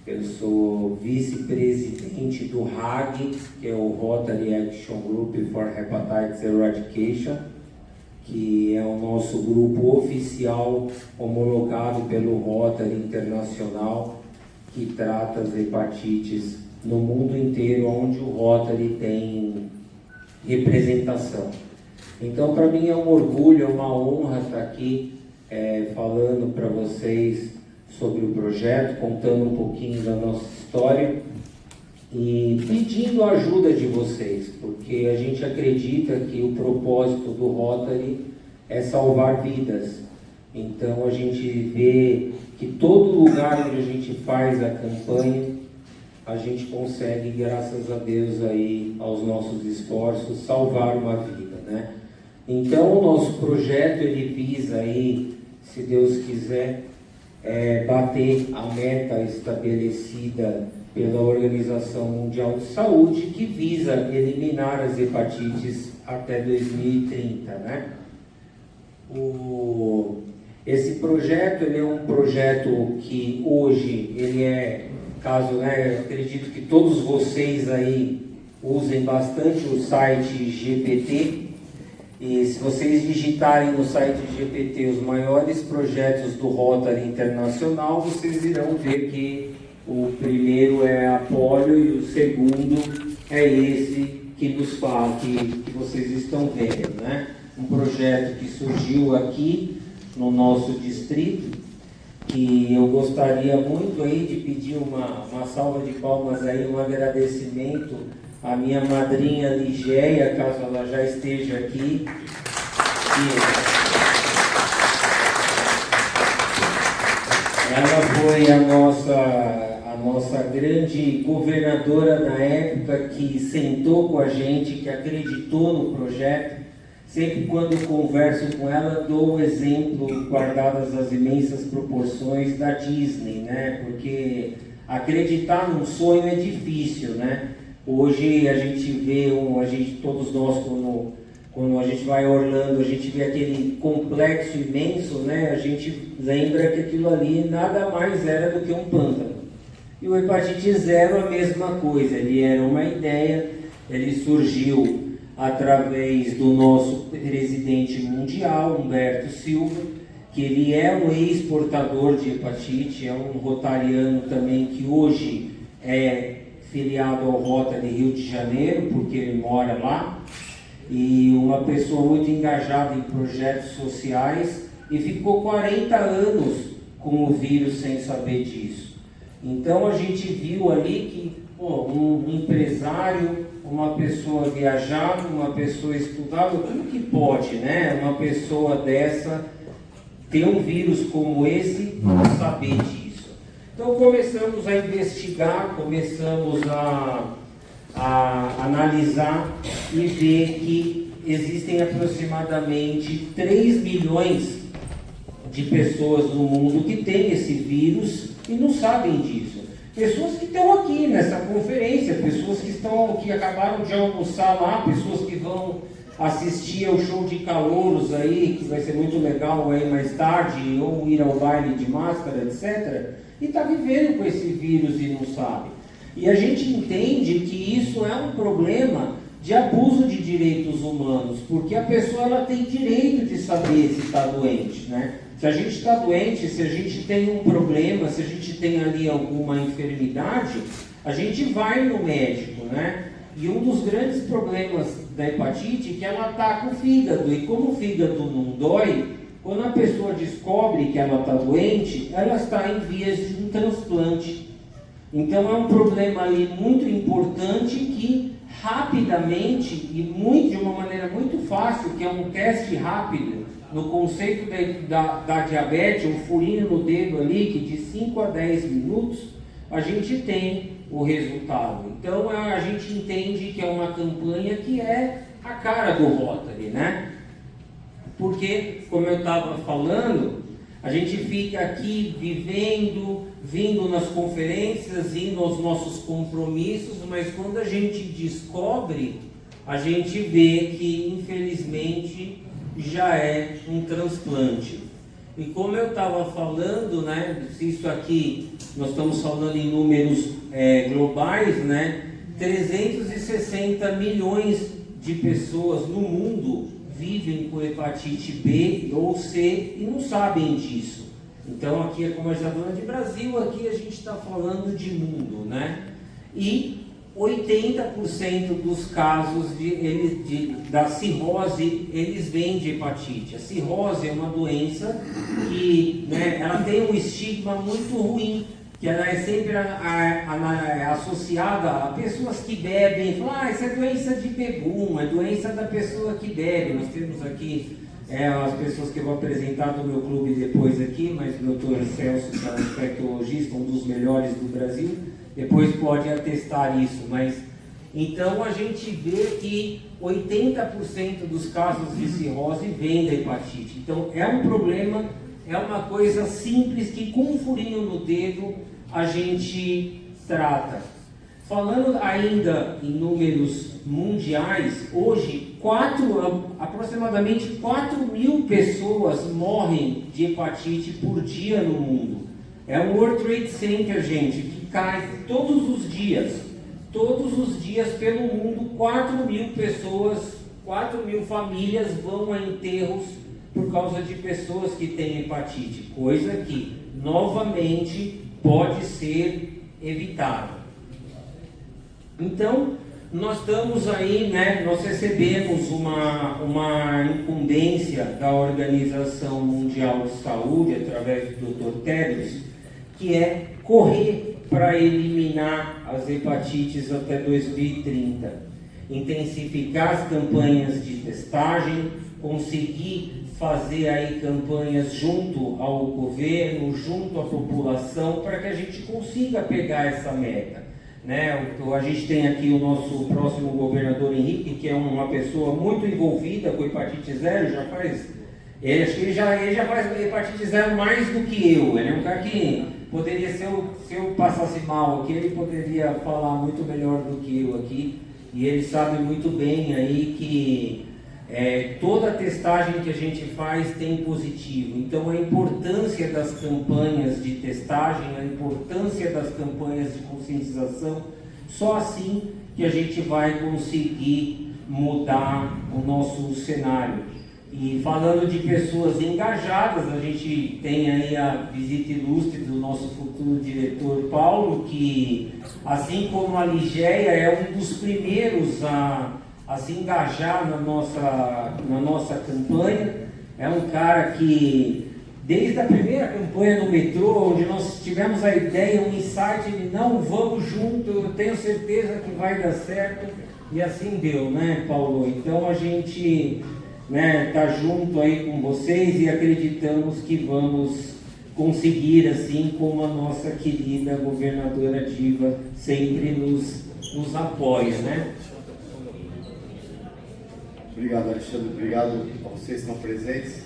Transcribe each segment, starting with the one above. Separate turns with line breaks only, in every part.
Eu sou vice-presidente do RAG, que é o Rotary Action Group for Hepatitis Eradication, que é o nosso grupo oficial homologado pelo Rotary Internacional, que trata as hepatites no mundo inteiro, onde o Rotary tem representação. Então, para mim é um orgulho, é uma honra estar aqui falando para vocês sobre o projeto, contando um pouquinho da nossa história e pedindo a ajuda de vocês, porque a gente acredita que o propósito do Rotary é salvar vidas. Então a gente vê que todo lugar onde a gente faz a campanha, a gente consegue, graças a Deus, aí, aos nossos esforços, salvar uma vida, né? Então o nosso projeto, ele visa aí, se Deus quiser, bater a meta estabelecida pela Organização Mundial de Saúde, que visa eliminar as hepatites até 2030, né? Esse projeto, ele é um projeto que hoje, ele eu acredito que todos vocês aí usem bastante o site GPT, e se vocês digitarem no site GPT os maiores projetos do Rotary Internacional, vocês irão ver que o primeiro é a Polio e o segundo é esse que nos fala, que vocês estão vendo, né? Um projeto que surgiu aqui no nosso distrito, que eu gostaria muito aí de pedir uma salva de palmas aí, um agradecimento à minha madrinha Ligéia, caso ela já esteja aqui. Ela foi a nossa grande governadora na época, que sentou com a gente, que acreditou no projeto. Sempre quando eu converso com ela, dou o exemplo, guardadas as imensas proporções, da Disney, né? Porque acreditar num sonho é difícil, né? Hoje a gente vê, todos nós, quando a gente vai a Orlando, a gente vê aquele complexo imenso, né? A gente lembra que aquilo ali nada mais era do que um pântano. E o Hepatite Zero, a mesma coisa, ele era uma ideia, ele surgiu através do nosso presidente mundial, Humberto Silva, que ele é um ex-portador de hepatite, é um rotariano também que hoje é filiado ao Rotary Rio de Janeiro, porque ele mora lá, e uma pessoa muito engajada em projetos sociais, e ficou 40 anos com o vírus sem saber disso. Então a gente viu ali que um empresário, uma pessoa viajada, uma pessoa estudada, como que pode, né? Uma pessoa dessa ter um vírus como esse, não saber disso. Então começamos a investigar, começamos a analisar e ver que existem aproximadamente 3 milhões de pessoas no mundo que têm esse vírus e não sabem disso. Pessoas que estão aqui nessa conferência, pessoas que acabaram de almoçar lá, pessoas que vão assistir ao show de calouros aí, que vai ser muito legal aí mais tarde, ou ir ao baile de máscara, etc. E está vivendo com esse vírus e não sabe. E a gente entende que isso é um problema de abuso de direitos humanos, porque a pessoa ela tem direito de saber se está doente, né? Se a gente está doente, se a gente tem um problema, se a gente tem ali alguma enfermidade, a gente vai no médico, né? E um dos grandes problemas da hepatite é que ela ataca o fígado, e como o fígado não dói, quando a pessoa descobre que ela está doente, ela está em vias de um transplante. Então é um problema ali muito importante que rapidamente e de uma maneira muito fácil, que é um teste rápido, no conceito da diabetes, um furinho no dedo ali, que de 5 a 10 minutos, a gente tem o resultado. Então a gente entende que é uma campanha que é a cara do Rotary, né? Porque, como eu estava falando, a gente fica aqui vivendo, vindo nas conferências, indo aos nossos compromissos, mas quando a gente descobre, a gente vê que, infelizmente, já é um transplante. E como eu estava falando, né, se isso aqui, nós estamos falando em números globais, né, 360 milhões de pessoas no mundo vivem com hepatite B ou C e não sabem disso. Então aqui é como a gente está falando de Brasil, aqui a gente está falando de mundo, né? E 80% dos casos da cirrose, eles vêm de hepatite. A cirrose é uma doença que, né, ela tem um estigma muito ruim, que ela é sempre associada a pessoas que bebem. Falam, isso é doença de bebum, é doença da pessoa que bebe. Nós temos aqui as pessoas que eu vou apresentar do meu clube depois aqui, mas o Dr. Celso, que é um infectologista, um dos melhores do Brasil, depois pode atestar isso. Mas então a gente vê que 80% dos casos de cirrose vêm da hepatite. Então é um problema, é uma coisa simples que com um furinho no dedo a gente trata. Falando ainda em números mundiais, hoje aproximadamente 4 mil pessoas morrem de hepatite por dia no mundo. É o World Trade Center, gente, que cai todos os dias pelo mundo. 4 mil pessoas, 4 mil famílias vão a enterros por causa de pessoas que têm hepatite, coisa que novamente pode ser evitada. Então, nós estamos aí, né, nós recebemos uma incumbência da Organização Mundial de Saúde, através do Dr. Tedros, que é correr para eliminar as hepatites até 2030. Intensificar as campanhas de testagem, conseguir fazer aí campanhas junto ao governo, junto à população, para que a gente consiga pegar essa meta. Né? A gente tem aqui o nosso próximo governador Henrique, que é uma pessoa muito envolvida com hepatite zero, acho que ele já faz hepatite zero mais do que eu. Ele é um cara que poderia, se eu passasse mal aqui, ele poderia falar muito melhor do que eu aqui, e ele sabe muito bem aí que toda a testagem que a gente faz tem positivo. Então a importância das campanhas de testagem, a importância das campanhas de conscientização, só assim que a gente vai conseguir mudar o nosso cenário. E falando de pessoas engajadas, a gente tem aí a visita ilustre do nosso futuro diretor Paulo, que assim como a Ligeia é um dos primeiros a se engajar na nossa campanha. É um cara que, desde a primeira campanha no metrô, onde nós tivemos a ideia, um insight de não, vamos junto, eu tenho certeza que vai dar certo, e assim deu, né, Paulo? Então a gente tá junto aí com vocês e acreditamos que vamos conseguir, assim como a nossa querida governadora Diva sempre nos apoia, né?
Obrigado, Alexandre. Obrigado a vocês que estão presentes.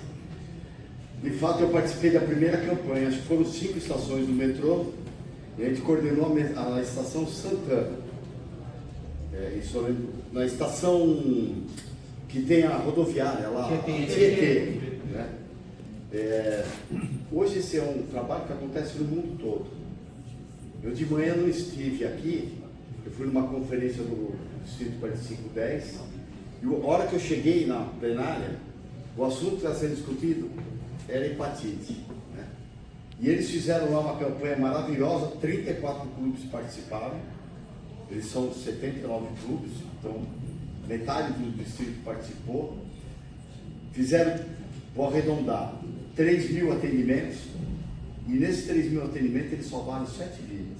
De fato, eu participei da primeira campanha. Acho que foram 5 estações do metrô. E a gente coordenou a estação Santana. Isso na estação que tem a rodoviária lá, Tietê. Né? Hoje esse é um trabalho que acontece no mundo todo. Eu de manhã não estive aqui. Eu fui numa conferência do Distrito 4510. E a hora que eu cheguei na plenária, o assunto que está sendo discutido era hepatite. Né? E eles fizeram lá uma campanha maravilhosa, 34 clubes participaram, eles são 79 clubes, então metade do distrito participou. Fizeram, vou arredondar, 3 mil atendimentos, e nesses 3 mil atendimentos eles salvaram 7 vidas.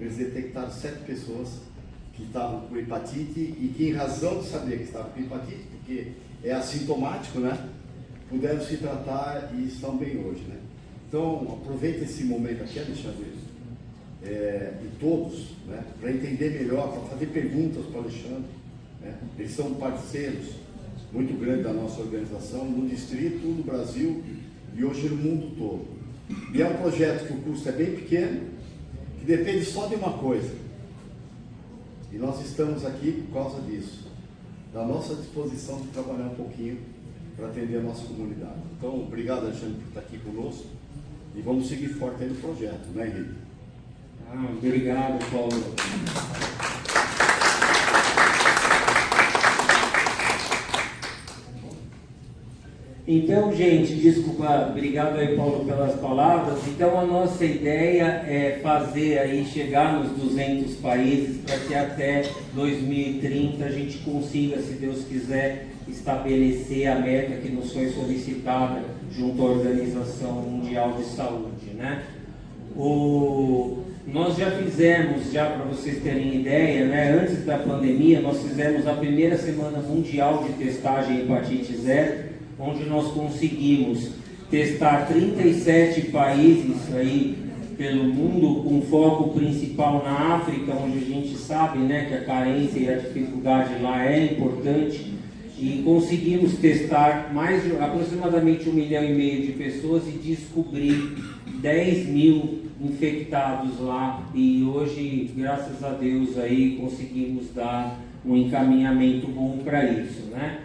Eles detectaram 7 pessoas que estavam com hepatite e que, em razão de saber que estavam com hepatite, porque é assintomático, né, puderam se tratar e estão bem hoje, né? Então, aproveita esse momento aqui, Alexandre, e todos, né, para entender melhor, para fazer perguntas para o Alexandre. Né? Eles são parceiros muito grandes da nossa organização, no distrito, no Brasil e hoje no mundo todo. E é um projeto que o custo é bem pequeno, que depende só de uma coisa. E nós estamos aqui por causa disso, da nossa disposição de trabalhar um pouquinho para atender a nossa comunidade. Então, obrigado, Alexandre, por estar aqui conosco e vamos seguir forte aí no projeto, né, Henrique?
Obrigado, Paulo. Então, gente, desculpa, obrigado aí, Paulo, pelas palavras. Então, a nossa ideia é fazer aí, chegar nos 200 países, para que até 2030 a gente consiga, se Deus quiser, estabelecer a meta que nos foi solicitada junto à Organização Mundial de Saúde, né? Nós já fizemos, para vocês terem ideia, né, antes da pandemia, nós fizemos a primeira Semana Mundial de Testagem em Hepatite Zero, onde nós conseguimos testar 37 países aí pelo mundo, com foco principal na África, onde a gente sabe, né, que a carência e a dificuldade lá é importante, e conseguimos testar aproximadamente 1,5 milhão de pessoas e descobrir 10 mil infectados lá, e hoje, graças a Deus, aí conseguimos dar um encaminhamento bom para isso, né?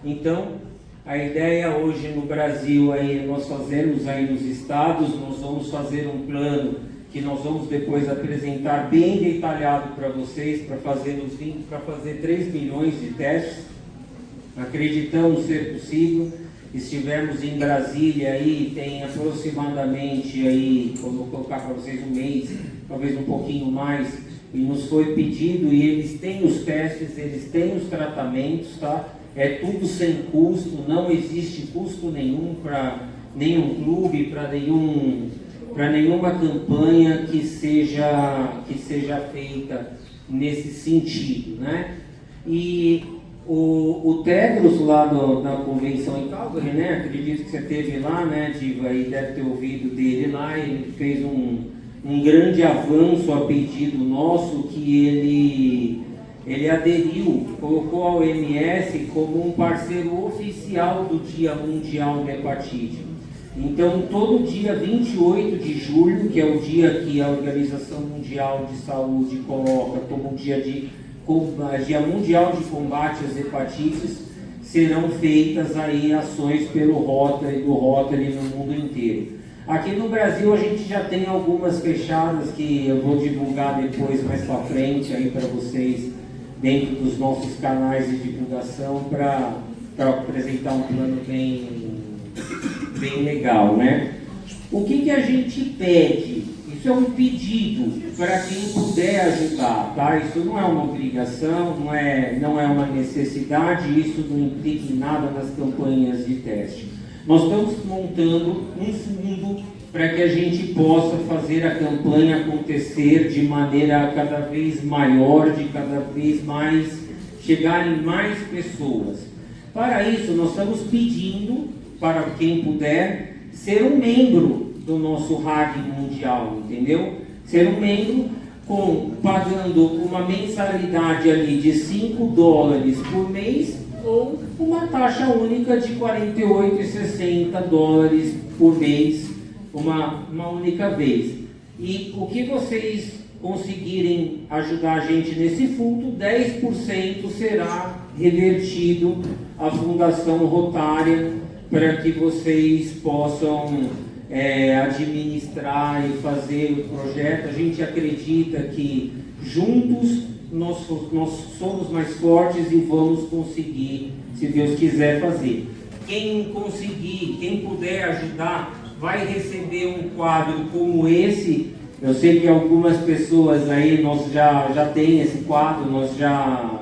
Então, a ideia hoje no Brasil aí, nós fazemos aí nos estados, nós vamos fazer um plano que nós vamos depois apresentar bem detalhado para vocês, para fazer 3 milhões de testes. Acreditamos ser possível. Estivemos em Brasília aí, tem aproximadamente aí, vou colocar para vocês um mês, talvez um pouquinho mais, e nos foi pedido, e eles têm os testes, eles têm os tratamentos, tá? É tudo sem custo, não existe custo nenhum para nenhum clube, para nenhuma campanha que seja feita nesse sentido, né? E o Tedros lá na convenção em Calgary, né? Acredito que você esteve lá, né, Diva, e deve ter ouvido dele lá. Ele fez um grande avanço a pedido nosso, que ele aderiu, colocou a OMS como um parceiro oficial do Dia Mundial da Hepatite. Então, todo dia 28 de julho, que é o dia que a Organização Mundial de Saúde coloca como Dia Mundial de Combate às Hepatites, serão feitas aí ações do Rotary no mundo inteiro. Aqui no Brasil a gente já tem algumas fechadas que eu vou divulgar depois, mais para frente, aí para vocês, dentro dos nossos canais de divulgação, para apresentar um plano bem legal, né? O que a gente pede? Isso é um pedido para quem puder ajudar, tá? Isso não é uma obrigação, não é uma necessidade, isso não implica em nada nas campanhas de teste. Nós estamos montando um fundo para que a gente possa fazer a campanha acontecer de maneira cada vez maior, de cada vez mais chegar em mais pessoas. Para isso, nós estamos pedindo para quem puder ser um membro do nosso RAG mundial, entendeu? Ser um membro pagando uma mensalidade ali de $5 por mês ou uma taxa única de $48,60 por mês, uma única vez. E o que vocês conseguirem ajudar a gente nesse fundo, 10% será revertido à Fundação Rotária, para que vocês possam administrar e fazer o projeto. A gente acredita que juntos nós somos mais fortes e vamos conseguir, se Deus quiser, fazer. Quem conseguir, quem puder ajudar, vai receber um quadro como esse. Eu sei que algumas pessoas aí, nós já tem esse quadro, nós já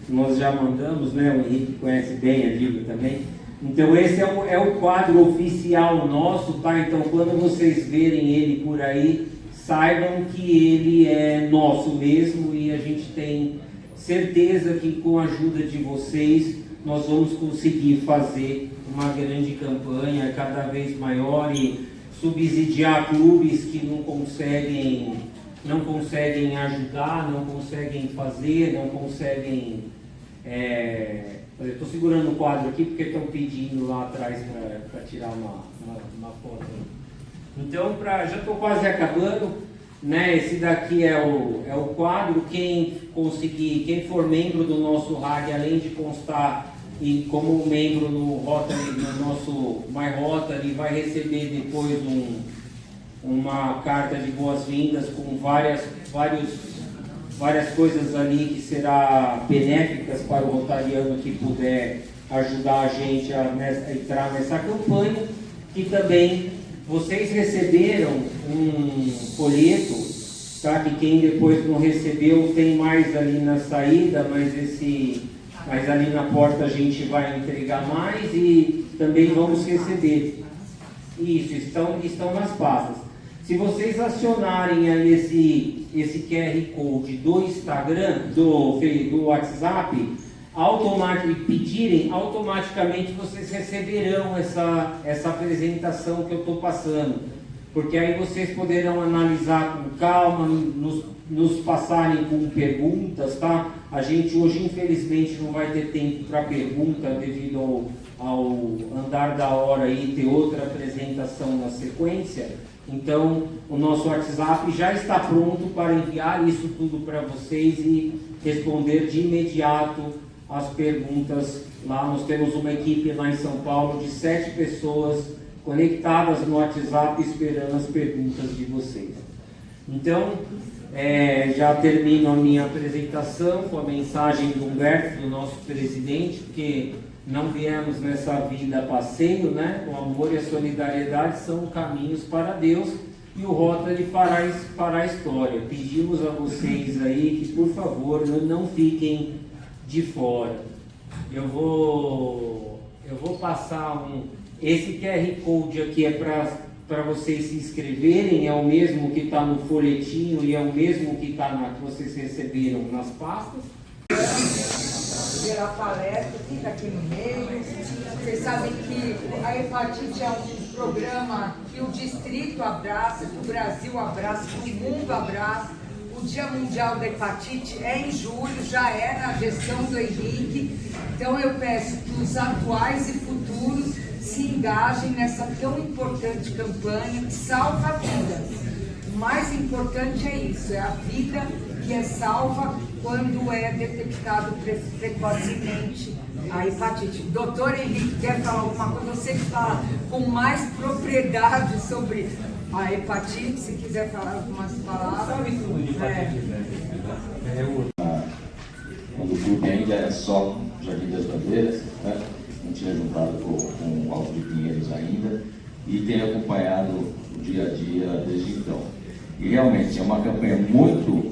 mandamos, né? O Henrique conhece bem a Diva também. Então esse é o quadro oficial nosso, tá? Então quando vocês verem ele por aí, saibam que ele é nosso mesmo, e a gente tem certeza que com a ajuda de vocês nós vamos conseguir fazer uma grande campanha cada vez maior e subsidiar clubes que não conseguem ajudar, não conseguem fazer, não conseguem... Estou segurando o quadro aqui porque estão pedindo lá atrás para tirar uma foto. Então, já estou quase acabando, né? Esse daqui é o quadro. Quem for membro do nosso RAG, além de constar e como membro no Rotary, no nosso My Rotary, vai receber depois uma carta de boas-vindas com várias coisas ali que será benéficas para o rotariano que puder ajudar a gente a entrar nessa campanha. E também vocês receberam um folheto, tá? Que quem depois não recebeu tem mais ali na saída, mas ali na porta a gente vai entregar mais e também vamos receber. Isso, estão nas pastas. Se vocês acionarem aí esse QR Code do Instagram, do WhatsApp, e pedirem, automaticamente vocês receberão essa apresentação que eu estou passando. Porque aí vocês poderão analisar com calma, nos passarem com perguntas, tá? A gente hoje, infelizmente, não vai ter tempo para pergunta devido ao andar da hora e ter outra apresentação na sequência. Então, o nosso WhatsApp já está pronto para enviar isso tudo para vocês e responder de imediato as perguntas lá. Nós temos uma equipe lá em São Paulo de 7 pessoas conectadas no WhatsApp esperando as perguntas de vocês. Então, já termino a minha apresentação com a mensagem do Humberto, do nosso presidente, porque não viemos nessa vida a passeio, né? O amor e a solidariedade são caminhos para Deus e o Rotary fará história. Pedimos a vocês aí que, por favor, não fiquem de fora. Eu vou passar esse QR Code aqui é para vocês se inscreverem, é o mesmo que está no folhetinho e é o mesmo que que vocês receberam nas pastas.
A palestra fica aqui no meio. Vocês sabem que a hepatite é um programa que o distrito abraça, que o Brasil abraça, que o mundo abraça. O Dia Mundial da Hepatite é em julho, já é na gestão do Henrique. Então eu peço que os atuais e futuros se engajem nessa tão importante campanha que salva vidas. O mais importante é isso, é a vida que é salva quando é detectado precocemente a hepatite. Doutor Henrique, quer falar alguma coisa? Você que fala com mais propriedade sobre a hepatite, se quiser falar algumas palavras.
Sabe tudo de hepatite, né? Quando o clube ainda era só Jardim das Bandeiras, né? Não tinha juntado com o Alto de Pinheiros ainda, e tenho acompanhado o dia a dia desde então. E realmente é uma campanha muito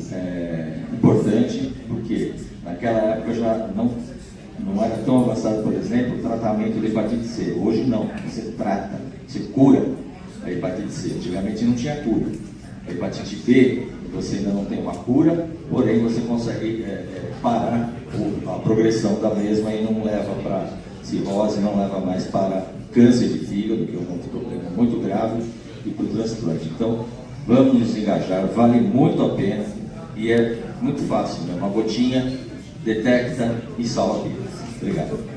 importante, porque naquela época já não era tão avançado, por exemplo, o tratamento de hepatite C. Hoje não, você trata, você cura a hepatite C. Antigamente não tinha cura. A hepatite B, você ainda não tem uma cura, porém você consegue parar a progressão da mesma e não leva para cirrose, não leva mais para câncer de fígado, que é um problema muito grave, e para o transplante. Então, vamos nos engajar, vale muito a pena e é muito fácil, né? Uma gotinha detecta e salva vidas. Obrigado.